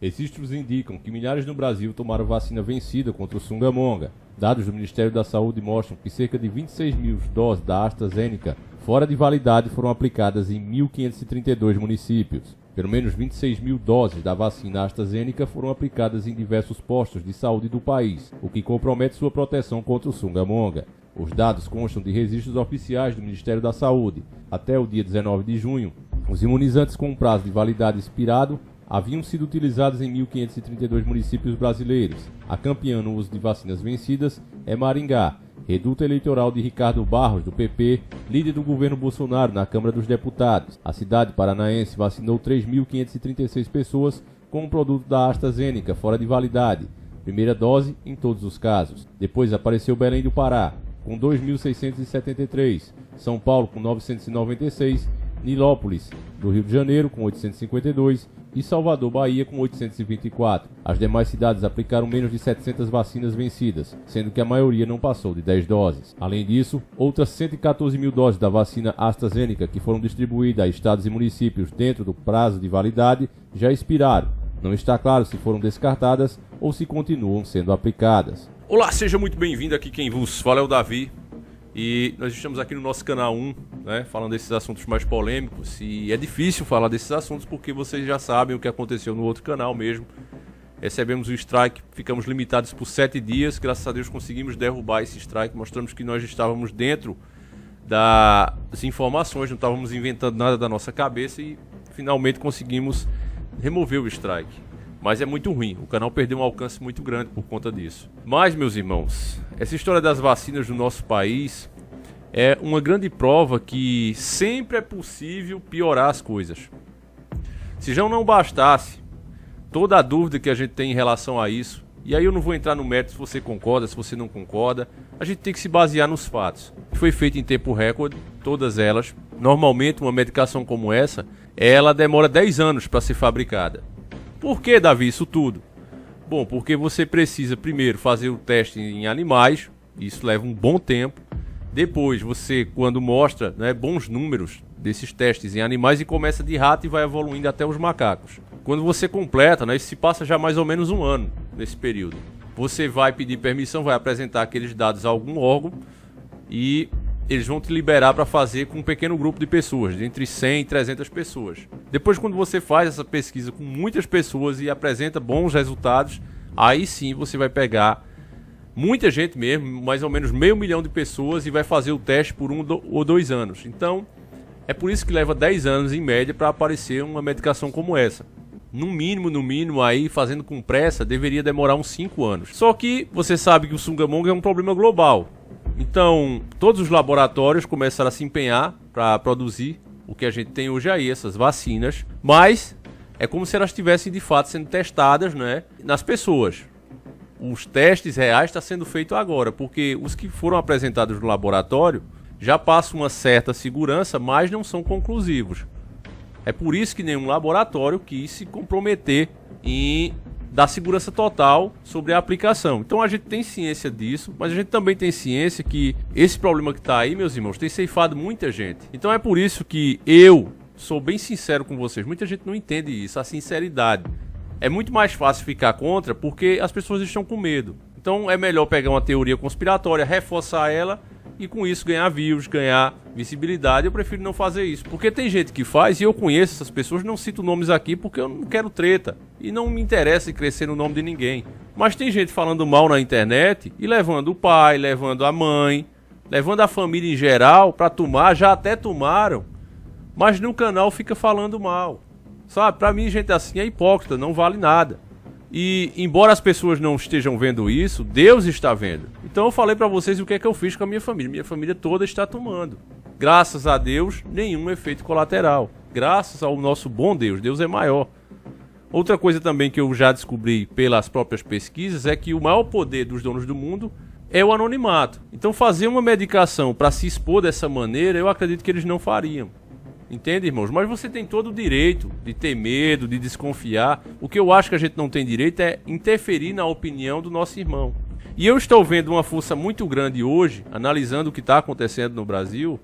Registros indicam que milhares no Brasil tomaram vacina vencida contra o Sungamonga. Dados do Ministério da Saúde mostram que cerca de 26 mil doses da AstraZeneca fora de validade foram aplicadas em 1.532 municípios. Pelo menos 26 mil doses da vacina AstraZeneca foram aplicadas em diversos postos de saúde do país, o que compromete sua proteção contra o Sungamonga. Os dados constam de registros oficiais do Ministério da Saúde. Até o dia 19 de junho, os imunizantes com prazo de validade expirado haviam sido utilizados em 1.532 municípios brasileiros. A campeã no uso de vacinas vencidas é Maringá, reduto eleitoral de Ricardo Barros, do PP, líder do governo Bolsonaro na Câmara dos Deputados. A cidade paranaense vacinou 3.536 pessoas com um produto da AstraZeneca fora de validade, primeira dose em todos os casos. Depois apareceu Belém do Pará, com 2.673, São Paulo com 996, Nilópolis, do Rio de Janeiro, com 852 e Salvador, Bahia, com 824. As demais cidades aplicaram menos de 700 vacinas vencidas, sendo que a maioria não passou de 10 doses. Além disso, outras 114 mil doses da vacina AstraZeneca que foram distribuídas a estados e municípios dentro do prazo de validade já expiraram. Não está claro se foram descartadas ou se continuam sendo aplicadas. Olá, seja muito bem-vindo. Aqui quem vos fala é o Davi. E nós estamos aqui no nosso canal 1, né, falando desses assuntos mais polêmicos. E é difícil falar desses assuntos porque vocês já sabem o que aconteceu no outro canal mesmo. Recebemos o strike, ficamos limitados por 7 dias. Graças a Deus conseguimos derrubar esse strike. Mostramos que nós estávamos dentro das informações, não estávamos inventando nada da nossa cabeça e finalmente conseguimos remover o strike. Mas é muito ruim, o canal perdeu um alcance muito grande por conta disso. Mas, meus irmãos, essa história das vacinas no nosso país é uma grande prova que sempre é possível piorar as coisas. Se já não bastasse toda a dúvida que a gente tem em relação a isso, e aí eu não vou entrar no mérito se você concorda, se você não concorda, a gente tem que se basear nos fatos. Foi feito em tempo recorde, todas elas. Normalmente uma medicação como essa, ela demora 10 anos para ser fabricada. Por que, Davi, isso tudo? Bom, porque você precisa primeiro fazer o teste em animais, isso leva um bom tempo. Depois você, quando mostra, né, bons números desses testes em animais e começa de rato e vai evoluindo até os macacos. Quando você completa, né, isso se passa já mais ou menos um ano nesse período. Você vai pedir permissão, vai apresentar aqueles dados a algum órgão e eles vão te liberar para fazer com um pequeno grupo de pessoas, de entre 100 e 300 pessoas. Depois, quando você faz essa pesquisa com muitas pessoas e apresenta bons resultados, aí sim você vai pegar muita gente mesmo, mais ou menos 500 mil de pessoas, e vai fazer o teste por 1 ou 2 anos. Então, é por isso que leva 10 anos em média para aparecer uma medicação como essa. No mínimo, aí, fazendo com pressa, deveria demorar uns 5 anos. Só que você sabe que o Sungamonga é um problema global. Então, todos os laboratórios começaram a se empenhar para produzir o que a gente tem hoje aí, essas vacinas. Mas é como se elas estivessem de fato sendo testadas, né, nas pessoas. Os testes reais estão sendo feitos agora, porque os que foram apresentados no laboratório já passam uma certa segurança, mas não são conclusivos. É por isso que nenhum laboratório quis se comprometer em dar segurança total sobre a aplicação. Então a gente tem ciência disso, mas a gente também tem ciência que esse problema que está aí, meus irmãos, tem ceifado muita gente. Então é por isso que eu sou bem sincero com vocês. Muita gente não entende isso, a sinceridade. É muito mais fácil ficar contra porque as pessoas estão com medo. Então é melhor pegar uma teoria conspiratória, reforçar ela e com isso ganhar views, ganhar visibilidade. Eu prefiro não fazer isso, porque tem gente que faz e eu conheço essas pessoas, não cito nomes aqui porque eu não quero treta e não me interessa em crescer no nome de ninguém. Mas tem gente falando mal na internet e levando o pai, levando a mãe, levando a família em geral para tomar, já até tomaram, mas no canal fica falando mal. Sabe, pra mim gente assim é hipócrita, não vale nada. E embora as pessoas não estejam vendo isso, Deus está vendo. Então eu falei pra vocês o que é que eu fiz com a minha família. Minha família toda está tomando. Graças a Deus, nenhum efeito colateral. Graças ao nosso bom Deus, Deus é maior. Outra coisa também que eu já descobri pelas próprias pesquisas é que o maior poder dos donos do mundo é o anonimato. Então fazer uma medicação para se expor dessa maneira, eu acredito que eles não fariam. Entende, irmãos? Mas você tem todo o direito de ter medo, de desconfiar. O que eu acho que a gente não tem direito é interferir na opinião do nosso irmão. E eu estou vendo uma força muito grande hoje, analisando o que está acontecendo no Brasil,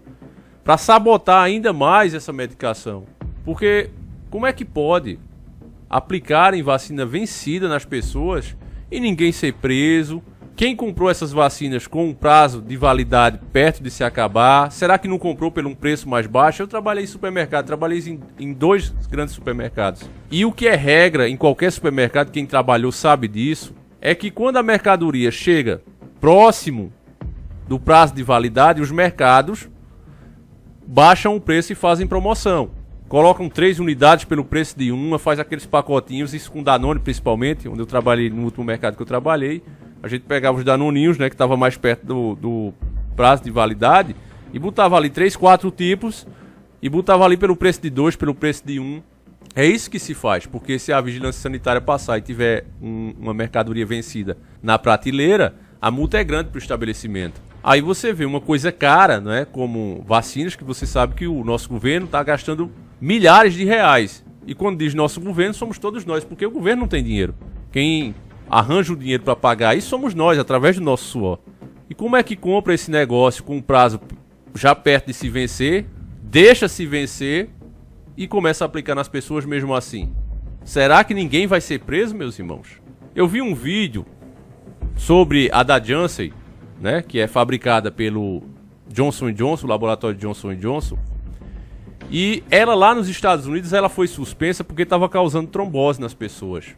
para sabotar ainda mais essa medicação. Porque como é que pode aplicarem vacina vencida nas pessoas e ninguém ser preso. Quem comprou essas vacinas com um prazo de validade perto de se acabar, será que não comprou por um preço mais baixo? Eu trabalhei em supermercado, trabalhei em 2 grandes supermercados. E o que é regra em qualquer supermercado, quem trabalhou sabe disso, é que quando a mercadoria chega próximo do prazo de validade, os mercados baixam o preço e fazem promoção. Colocam 3 unidades pelo preço de uma, faz aqueles pacotinhos, isso com Danone principalmente, onde eu trabalhei no último mercado que eu trabalhei. A gente pegava os Danoninhos, né, que estava mais perto do prazo de validade, e botava ali 3, 4 tipos, e botava ali pelo preço de 2, pelo preço de 1. É isso que se faz, porque se a vigilância sanitária passar e tiver uma mercadoria vencida na prateleira, a multa é grande para o estabelecimento. Aí você vê uma coisa cara, né, como vacinas, que você sabe que o nosso governo está gastando milhares de reais. E quando diz nosso governo, somos todos nós, porque o governo não tem dinheiro. Quem arranja o dinheiro para pagar isso somos nós, através do nosso suor. E como é que compra esse negócio com um prazo já perto de se vencer, deixa-se vencer e começa a aplicar nas pessoas mesmo assim? Será que ninguém vai ser preso, meus irmãos? Eu vi um vídeo sobre a da Janssen, né, que é fabricada pelo Johnson & Johnson, o laboratório Johnson & Johnson. E ela lá nos Estados Unidos ela foi suspensa porque estava causando trombose nas pessoas.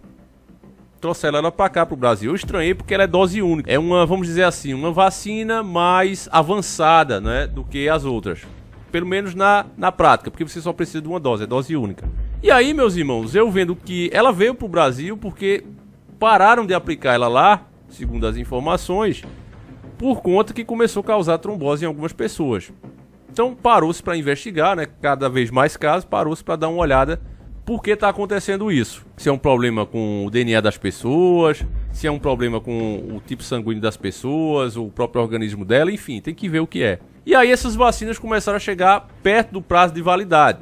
Trouxeram ela para cá, para o Brasil. Eu estranhei porque ela é dose única. É uma, vamos dizer assim, uma vacina mais avançada, né, do que as outras. Pelo menos na prática, porque você só precisa de uma dose, é dose única. E aí, meus irmãos, eu vendo que ela veio para o Brasil porque pararam de aplicar ela lá, segundo as informações, por conta que começou a causar trombose em algumas pessoas. Então parou-se para investigar, né, cada vez mais casos, parou-se para dar uma olhada por que está acontecendo isso. Se é um problema com o DNA das pessoas, se é um problema com o tipo sanguíneo das pessoas, o próprio organismo dela, enfim, tem que ver o que é. E aí essas vacinas começaram a chegar perto do prazo de validade.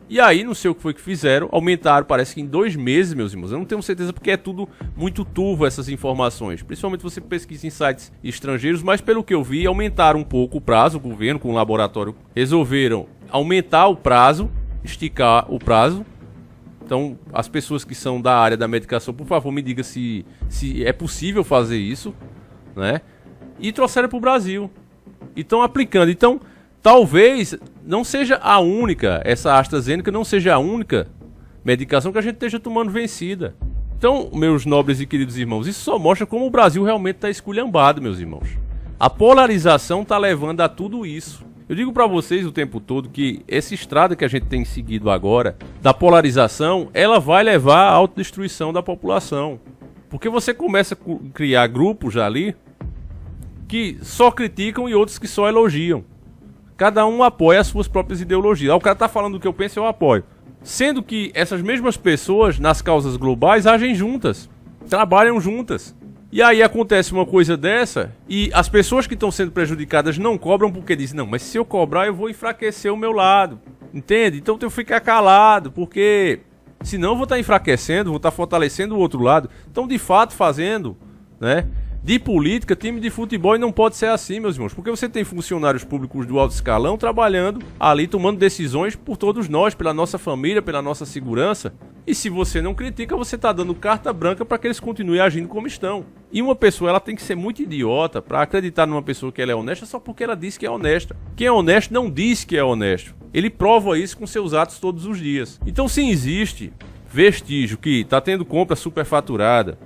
E aí, não sei o que foi que fizeram, aumentaram, parece que em 2 meses, meus irmãos. Eu não tenho certeza porque é tudo muito turvo essas informações. Principalmente você pesquisa em sites estrangeiros, mas pelo que eu vi, aumentaram um pouco o prazo. O governo com o laboratório resolveram aumentar o prazo, esticar o prazo. Então, as pessoas que são da área da medicação, por favor, me diga se é possível fazer isso, né? E trouxeram para o Brasil. E estão aplicando. Então, talvez não seja a única, essa AstraZeneca não seja a única medicação que a gente esteja tomando vencida. Então, meus nobres e queridos irmãos, isso só mostra como o Brasil realmente está esculhambado, meus irmãos. A polarização está levando a tudo isso. Eu digo para vocês o tempo todo que essa estrada que a gente tem seguido agora, da polarização, ela vai levar à autodestruição da população. Porque você começa a criar grupos ali que só criticam e outros que só elogiam. Cada um apoia as suas próprias ideologias. O cara tá falando o que eu penso, eu apoio. Sendo que essas mesmas pessoas, nas causas globais, agem juntas. Trabalham juntas. E aí acontece uma coisa dessa e as pessoas que estão sendo prejudicadas não cobram porque dizem, não, mas se eu cobrar eu vou enfraquecer o meu lado. Entende? Então eu tenho que ficar calado, porque senão eu vou estar enfraquecendo, vou estar fortalecendo o outro lado. Então, de fato, fazendo, né? De política, time de futebol, e não pode ser assim, meus irmãos, porque você tem funcionários públicos do alto escalão trabalhando ali, tomando decisões por todos nós, pela nossa família, pela nossa segurança. E se você não critica, você está dando carta branca para que eles continuem agindo como estão. E uma pessoa, ela tem que ser muito idiota para acreditar numa pessoa que ela é honesta só porque ela diz que é honesta. Quem é honesto não diz que é honesto. Ele prova isso com seus atos todos os dias. Então, se existe vestígio que está tendo compra superfaturada,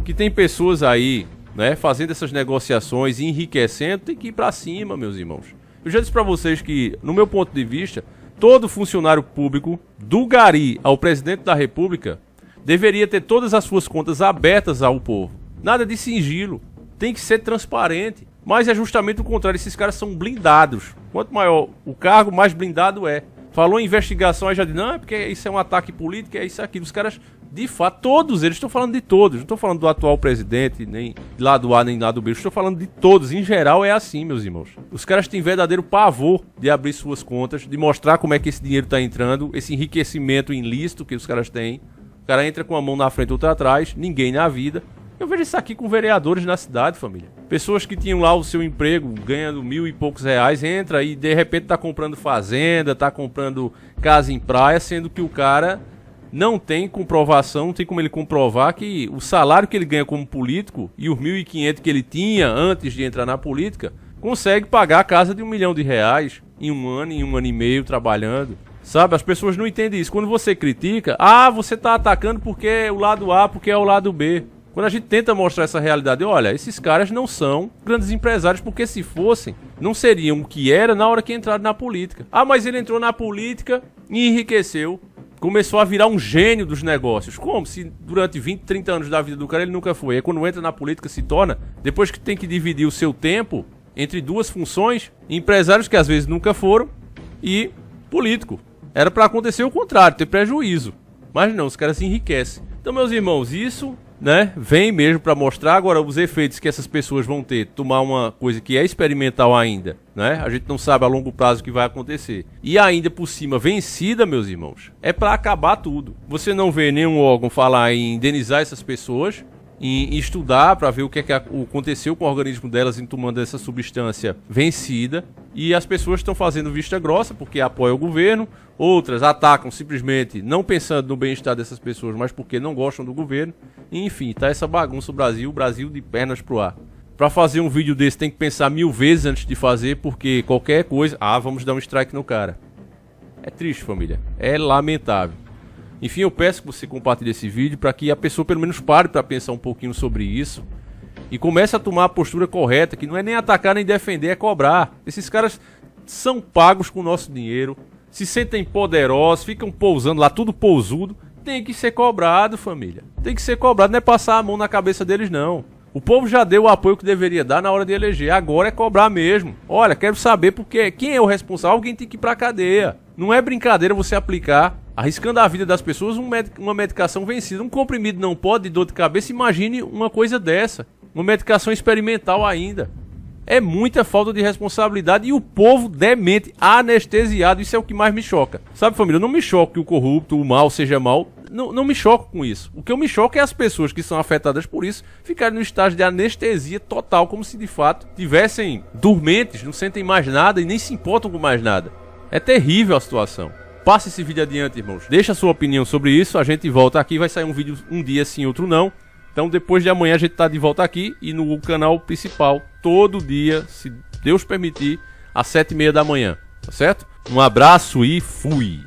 que tem pessoas aí, né, fazendo essas negociações e enriquecendo, tem que ir para cima, meus irmãos. Eu já disse para vocês que, no meu ponto de vista, todo funcionário público, do gari ao presidente da república, deveria ter todas as suas contas abertas ao povo. Nada de sigilo. Tem que ser transparente. Mas é justamente o contrário. Esses caras são blindados. Quanto maior o cargo, mais blindado é. Falou em investigação, aí já diz, não, é porque isso é um ataque político, é isso aqui. Os caras, de fato, todos eles, estou falando de todos. Não estou falando do atual presidente, nem lado A, nem lado B. Estou falando de todos. Em geral, é assim, meus irmãos. Os caras têm verdadeiro pavor de abrir suas contas, de mostrar como é que esse dinheiro está entrando, esse enriquecimento ilícito que os caras têm. O cara entra com a mão na frente e outra atrás, ninguém na vida. Eu vejo isso aqui com vereadores na cidade, família. Pessoas que tinham lá o seu emprego, ganhando 1.000 e poucos reais, entra e de repente tá comprando fazenda, tá comprando casa em praia, sendo que o cara não tem comprovação, não tem como ele comprovar que o salário que ele ganha como político e os 1.500 que ele tinha antes de entrar na política, consegue pagar a casa de R$1 milhão em um ano e meio trabalhando. Sabe, as pessoas não entendem isso. Quando você critica, você tá atacando porque é o lado A, porque é o lado B. Quando a gente tenta mostrar essa realidade, olha, esses caras não são grandes empresários, porque se fossem, não seriam o que era na hora que entraram na política. Mas ele entrou na política e enriqueceu. Começou a virar um gênio dos negócios. Como? Se durante 20, 30 anos da vida do cara ele nunca foi. Aí quando entra na política se torna, depois que tem que dividir o seu tempo entre duas funções, empresários que às vezes nunca foram e político. Era pra acontecer o contrário, ter prejuízo. Mas não, os caras se enriquecem. Então, meus irmãos, isso, né, vem mesmo pra mostrar agora os efeitos que essas pessoas vão ter. Tomar uma coisa que é experimental ainda, né? A gente não sabe a longo prazo o que vai acontecer. E ainda por cima, vencida, meus irmãos, é pra acabar tudo. Você não vê nenhum órgão falar em indenizar essas pessoas, em estudar para ver o que aconteceu com o organismo delas em tomando essa substância vencida. E as pessoas estão fazendo vista grossa porque apoiam o governo, outras atacam simplesmente não pensando no bem-estar dessas pessoas, mas porque não gostam do governo. E, enfim, tá essa bagunça o Brasil de pernas pro ar. Para fazer um vídeo desse tem que pensar 1000 vezes antes de fazer, porque qualquer coisa, vamos dar um strike no cara. É triste, família, é lamentável. Enfim, eu peço que você compartilhe esse vídeo para que a pessoa pelo menos pare para pensar um pouquinho sobre isso e comece a tomar a postura correta, que não é nem atacar nem defender, é cobrar. Esses caras são pagos com o nosso dinheiro, se sentem poderosos, ficam pousando lá, tudo pousudo. Tem que ser cobrado, família. Tem que ser cobrado, não é passar a mão na cabeça deles, não. O povo já deu o apoio que deveria dar na hora de eleger, agora é cobrar mesmo. Olha, quero saber porque quem é o responsável, alguém tem que ir pra cadeia. Não é brincadeira você aplicar, arriscando a vida das pessoas, uma medicação vencida. Um comprimido não pode, de dor de cabeça, imagine uma coisa dessa. Uma medicação experimental ainda. É muita falta de responsabilidade e o povo demente, anestesiado, isso é o que mais me choca. Sabe, família, não me choca que o corrupto, o mal seja mal, não me choco com isso. O que eu me choco é as pessoas que são afetadas por isso ficarem no estágio de anestesia total, como se de fato tivessem dormentes, não sentem mais nada e nem se importam com mais nada. É terrível a situação. Passe esse vídeo adiante, irmãos. Deixa a sua opinião sobre isso, a gente volta aqui, vai sair um vídeo um dia sim, outro não. Então depois de amanhã a gente tá de volta aqui e no canal principal, todo dia, se Deus permitir, às 7h30 da manhã, tá certo? Um abraço e fui!